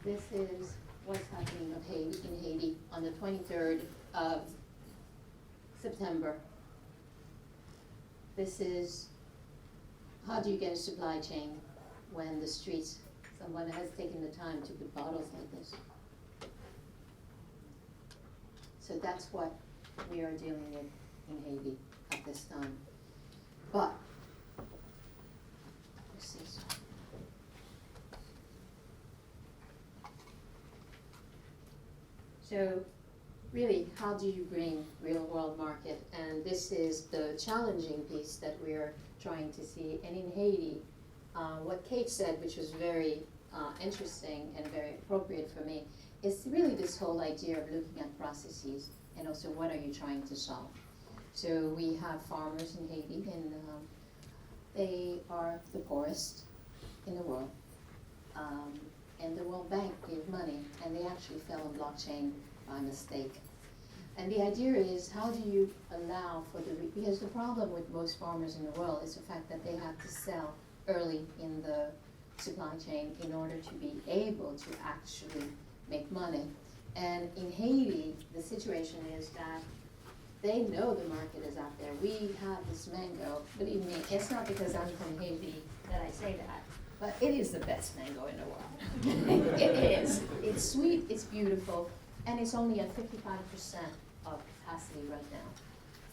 This is what's happening in Haiti on the 23rd of September. This is how do you get a supply chain when the streets, someone has taken the time to put bottles like this. So that's what we are dealing with in Haiti at this time. But, let's see. So really, how do you bring real world market? And this is the challenging piece that we're trying to see. And in Haiti, what Kate said, which was very interesting and very appropriate for me, is really this whole idea of looking at processes and also what are you trying to solve. So we have farmers in Haiti, and they are the poorest in the world. And the World Bank gave money, and they actually fell on blockchain by mistake. And the idea is, how do you allow for because the problem with most farmers in the world is the fact that they have to sell early in the supply chain in order to be able to actually make money. And in Haiti, the situation is that they know the market is out there. We have this mango, believe me, it's not because I'm from Haiti that I say that, but it is the best mango in the world. It is. It's sweet, it's beautiful, and it's only at 55% of capacity right now.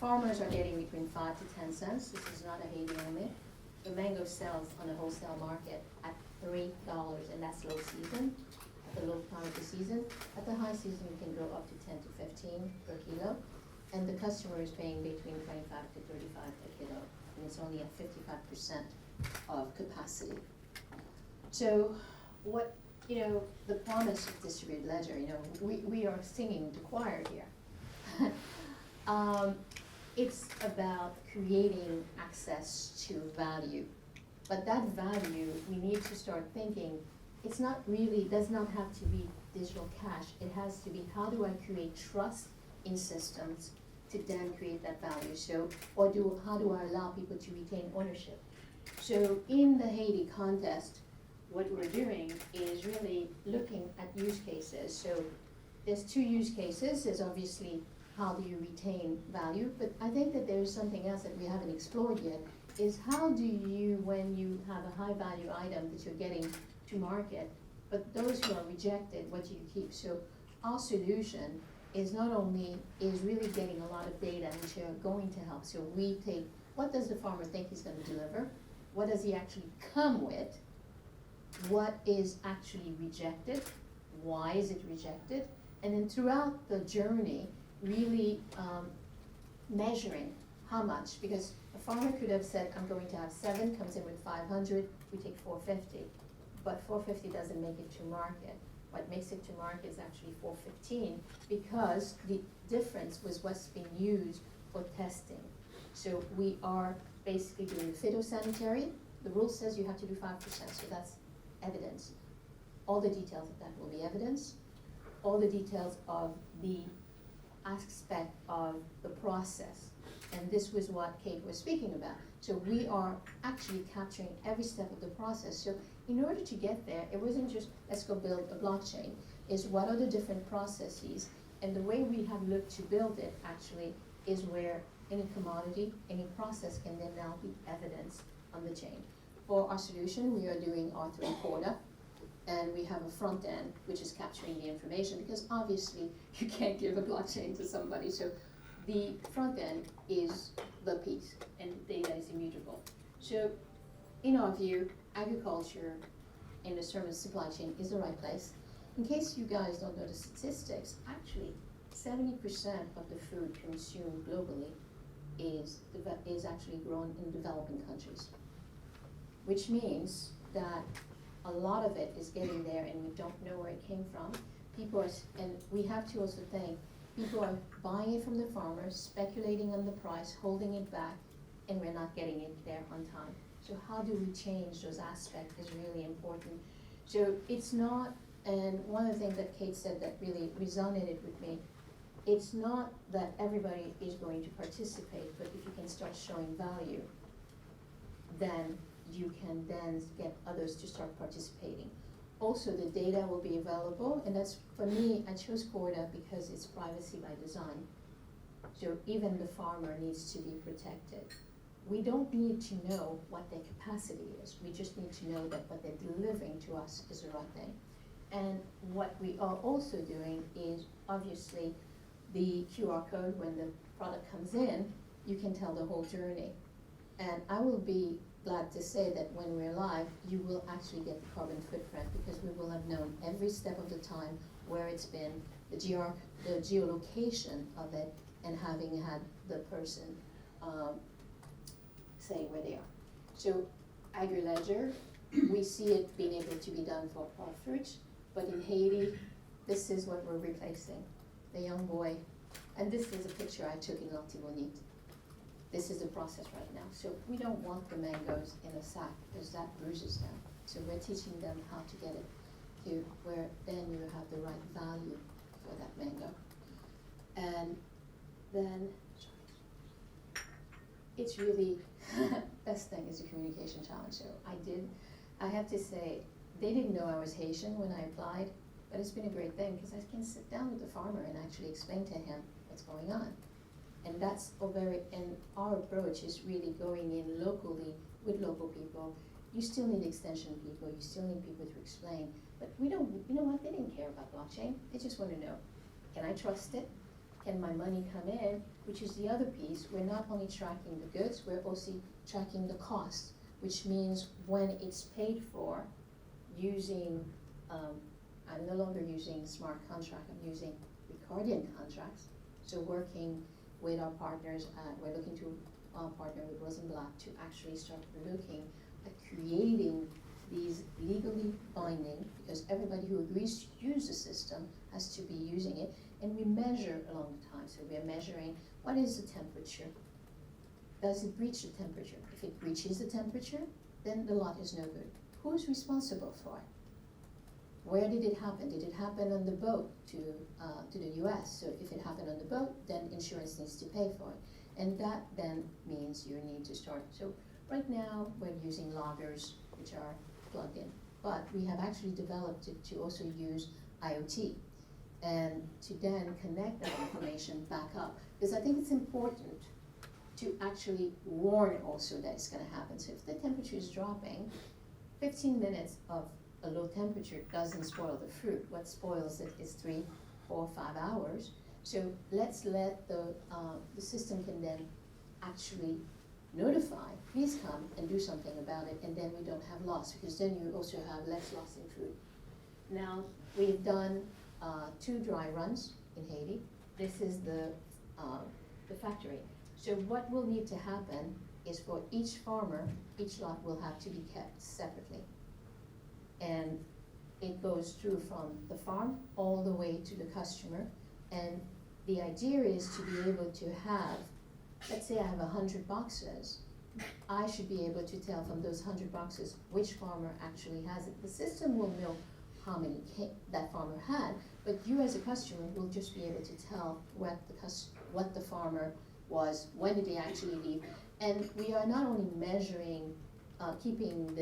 Farmers are getting between 5 to 10 cents. This is not a Haiti only. The mango sells on the wholesale market at $3, and that's low season, at the low part of the season. At the high season, you can go up to 10 to 15 per kilo, and the customer is paying between 25 to 35 per kilo, and it's only at 55% of capacity. So what, the promise of distributed ledger, we are singing the choir here. It's about creating access to value. But that value, we need to start thinking, it's not really, does not have to be digital cash. It has to be, how do I create trust in systems to then create that value? So, how do I allow people to retain ownership? So in the Haiti contest, what we're doing is really looking at use cases. So there's 2 use cases. There's obviously how do you retain value, but I think that there's something else that we haven't explored yet, is how do you, when you have a high value item that you're getting to market, but those who are rejected, what do you keep? So our solution is is really getting a lot of data which are going to help. So we take, what does the farmer think he's gonna deliver? What does he actually come with? What is actually rejected? Why is it rejected? And then throughout the journey, really measuring how much, because a farmer could have said, I'm going to have 7, comes in with 500, we take 450, but 450 doesn't make it to market. What makes it to market is actually 415, because the difference was what's being used for testing. So we are basically doing phytosanitary. The rule says you have to do 5%, so that's evidence. All the details of that will be evidence. All the details of the aspect of the process. And this was what Kate was speaking about. So we are actually capturing every step of the process. So in order to get there, it wasn't just, let's go build a blockchain. Is what are the different processes? And the way we have looked to build it actually is where any commodity, any process can then now be evidence on the chain. For our solution, we are doing R3 Corda, and we have a front end which is capturing the information, because obviously you can't give a blockchain to somebody. So the front end is the piece, and data is immutable. So in our view, agriculture in the terms of supply chain is the right place. In case you guys don't know the statistics, actually 70% of the food consumed globally is actually grown in developing countries, which means that a lot of it is getting there and we don't know where it came from. People are, and we have to also think, people are buying it from the farmers, speculating on the price, holding it back, and we're not getting it there on time. So how do we change those aspects is really important. So it's not, and one of the things that Kate said that really resonated with me, it's not that everybody is going to participate, but if you can start showing value, then you can then get others to start participating. Also, the data will be available, and that's, for me, I chose Corda because it's privacy by design. So even the farmer needs to be protected. We don't need to know what their capacity is. We just need to know that what they're delivering to us is the right thing. And what we are also doing is, obviously, the QR code, when the product comes in, you can tell the whole journey. And I will be glad to say that when we're live, you will actually get the carbon footprint, because we will have known every step of the time where it's been, the geolocation of it, and having had the person say where they are. So AgriLedger, we see it being able to be done for fruit, but in Haiti, this is what we're replacing. The young boy, and this is a picture I took in L'Antibonite. This is the process right now. So we don't want the mangoes in a sack, because that bruises them. So we're teaching them how to get it to where then you have the right value for that mango. And then, it's really, best thing is the communication challenge. So I have to say, they didn't know I was Haitian when I applied, but it's been a great thing, because I can sit down with the farmer and actually explain to him what's going on. And that's and our approach is really going in locally with local people. You still need extension people, you still need people to explain, but we don't, you know what, they didn't care about blockchain. They just want to know, can I trust it? Can my money come in? Which is the other piece. We're not only tracking the goods, we're also tracking the cost, which means when it's paid for using, I'm no longer using smart contract, I'm using Ricardian contracts. So working with our partners, we're looking to partner with Rosenblatt to actually start looking at creating these legally binding, because everybody who agrees to use the system has to be using it, and we measure along the time. So we're measuring what is the temperature. Does it breach the temperature? If it breaches the temperature, then the lot is no good. Who's responsible for it? Where did it happen? Did it happen on the boat to the US? So if it happened on the boat, then insurance needs to pay for it. And that then means you need to start. So right now, we're using loggers, which are plugged in. But we have actually developed it to also use IoT, and to then connect that information back up. Because I think it's important to actually warn also that it's gonna happen. So if the temperature is dropping, 15 minutes of a low temperature doesn't spoil the fruit. What spoils it is 3, 4, 5 hours. So let's let the system can then actually notify, please come and do something about it, and then we don't have loss, because then you also have less loss in fruit. Now, we've done 2 dry runs in Haiti. This is the factory. So what will need to happen is for each farmer, each lot will have to be kept separately. And it goes through from the farm all the way to the customer. And the idea is to be able to have, let's say I have 100 boxes, I should be able to tell from those 100 boxes which farmer actually has it. The system will know how many that farmer had, but you as a customer will just be able to tell what the farmer was, when did they actually leave. And we are not only measuring, keeping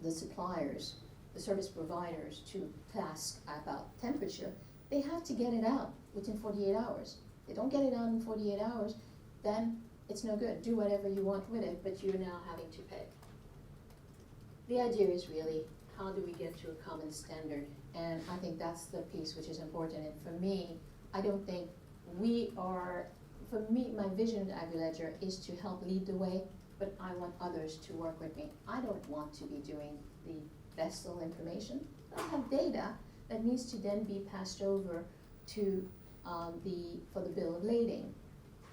the suppliers, the service providers to task about temperature, they have to get it out within 48 hours. They don't get it out in 48 hours, then it's no good. Do whatever you want with it, but you're now having to pay. The idea is really, how do we get to a common standard? And I think that's the piece which is important. And for me, I don't think we are, for me, my vision at AgriLedger is to help lead the way, but I want others to work with me. I don't want to be doing the vessel information. I have data that needs to then be passed over to for the bill of lading.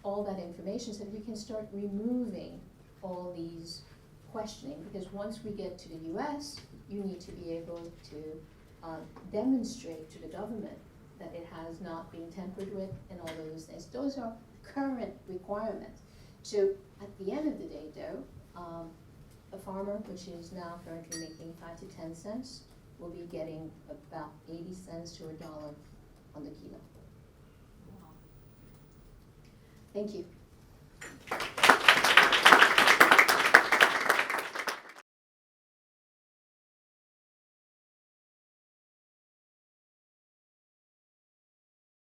All that information so that we can start removing all these questioning, because once we get to the US, you need to be able to demonstrate to the government that it has not been tampered with and all those things. Those are current requirements. So at the end of the day though, a farmer, which is now currently making 5 to 10 cents, will be getting about 80 cents to $1 on the kilo. Wow. Thank you.